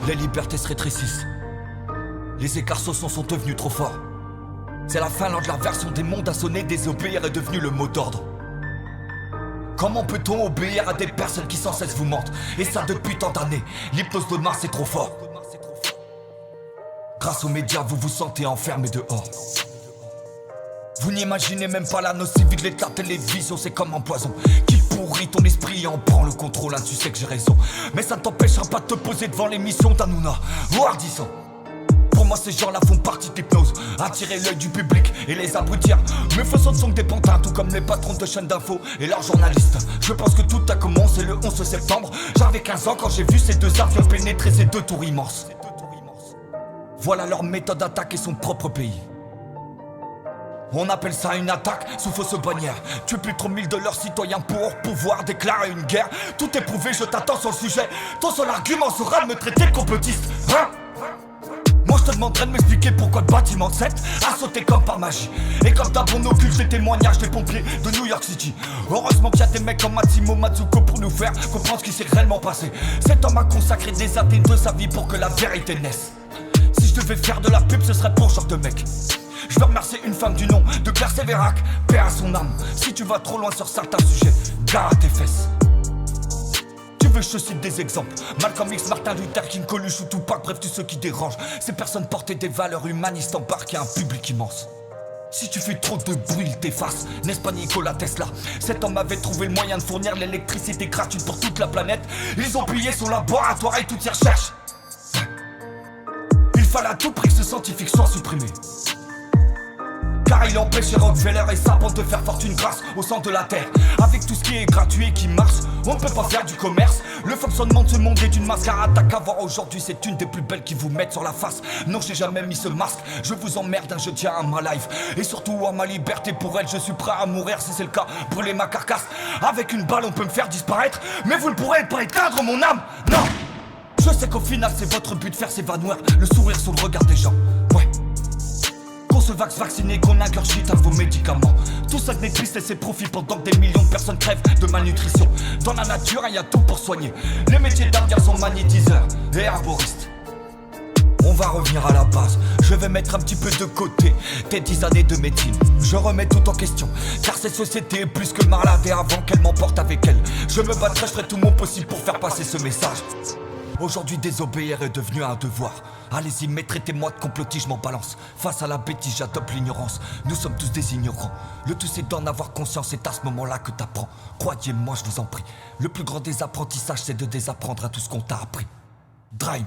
Les libertés se rétrécissent. Les écarts sociaux sont devenus trop forts. C'est la Finlande, la version des mondes a sonné, désobéir est devenu le mot d'ordre. Comment peut-on obéir à des personnes qui sans cesse vous mentent? Et ça depuis tant d'années. L'hypnose de Mars est trop fort. Grâce aux médias, vous vous sentez enfermé dehors. Vous n'imaginez même pas la nocivité de la télévision, c'est comme un poison qui pourrit ton esprit et en prend le contrôle. Tu sais que j'ai raison, mais ça ne t'empêchera pas de te poser devant l'émission d'Hanouna ou Ardisson. Pour moi ces gens-là font partie de l'hypnose, attirer l'œil du public et les abrutir. Mes fausses sont que des pantins, tout comme les patrons de chaînes d'infos et leurs journalistes. Je pense que tout a commencé le 11 septembre. J'avais 15 ans quand j'ai vu ces deux avions pénétrer ces deux tours immenses. Voilà leur méthode d'attaquer son propre pays. On appelle ça une attaque sous fausse bannière. Tuer plus de 30 000 de leurs citoyens pour pouvoir déclarer une guerre. Tout est prouvé, je t'attends sur le sujet. Ton seul argument sera de me traiter de complotiste, hein? Moi je te demanderai de m'expliquer pourquoi le bâtiment 7 a sauté comme par magie. Et comme d'hab on occulte les témoignages des pompiers de New York City. Heureusement qu'il y a des mecs comme Massimo Mazzucco pour nous faire comprendre ce qui s'est réellement passé. Cet homme a consacré des années de sa vie pour que la vérité naisse. Si je devais faire de la pub ce serait pour ce genre de mec. Je veux remercier une femme du nom de Claire Sévérac, paix à son âme. Si tu vas trop loin sur certains sujets, gare à tes fesses. Tu veux que je te cite des exemples? Malcolm X, Martin Luther King, Coluche ou Tupac, bref tous ceux qui dérangent. Ces personnes portaient des valeurs humanistes embarquées à un public immense. Si tu fais trop de bruit, il t'efface, n'est-ce pas Nikola Tesla? Cet homme avait trouvé le moyen de fournir l'électricité gratuite pour toute la planète. Ils ont pillé son laboratoire et toutes ses recherches. Il fallait à tout prix que ce scientifique soit supprimé. Car il empêchait Rockefeller et sa bande de faire fortune grâce au sang de la terre. Avec tout ce qui est gratuit et qui marche, on ne peut pas faire du commerce. Le fonctionnement de ce monde est une mascarade. T'as qu'à voir aujourd'hui, c'est une des plus belles qui vous mettent sur la face. Non, j'ai jamais mis ce masque, je vous emmerde, je tiens à ma life. Et surtout à ma liberté, pour elle, je suis prêt à mourir si c'est le cas. Brûler ma carcasse, avec une balle on peut me faire disparaître. Mais vous ne pourrez pas éteindre mon âme, non. Je sais qu'au final c'est votre but de faire s'évanouir le sourire sur le regard des gens, ouais. Qu'on se vacciner, qu'on ingurgite à vos médicaments. Tout ça n'est triste et c'est profit pendant que des millions de personnes crèvent de malnutrition. Dans la nature, il y a tout pour soigner. Les métiers d'ardiens sont magnétiseurs et herboristes. On va revenir à la base, je vais mettre un petit peu de côté tes 10 années de médecine. Je remets tout en question, car cette société est plus que malade et avant qu'elle m'emporte avec elle, je me battrai, je ferai tout mon possible pour faire passer ce message. Aujourd'hui désobéir est devenu un devoir. Allez-y, mais traitez-moi de complotiste, je m'en balance. Face à la bêtise, j'adopte l'ignorance. Nous sommes tous des ignorants. Le tout c'est d'en avoir conscience, c'est à ce moment-là que t'apprends. Croyez-moi, je vous en prie. Le plus grand des apprentissages, c'est de désapprendre à tout ce qu'on t'a appris. Dream.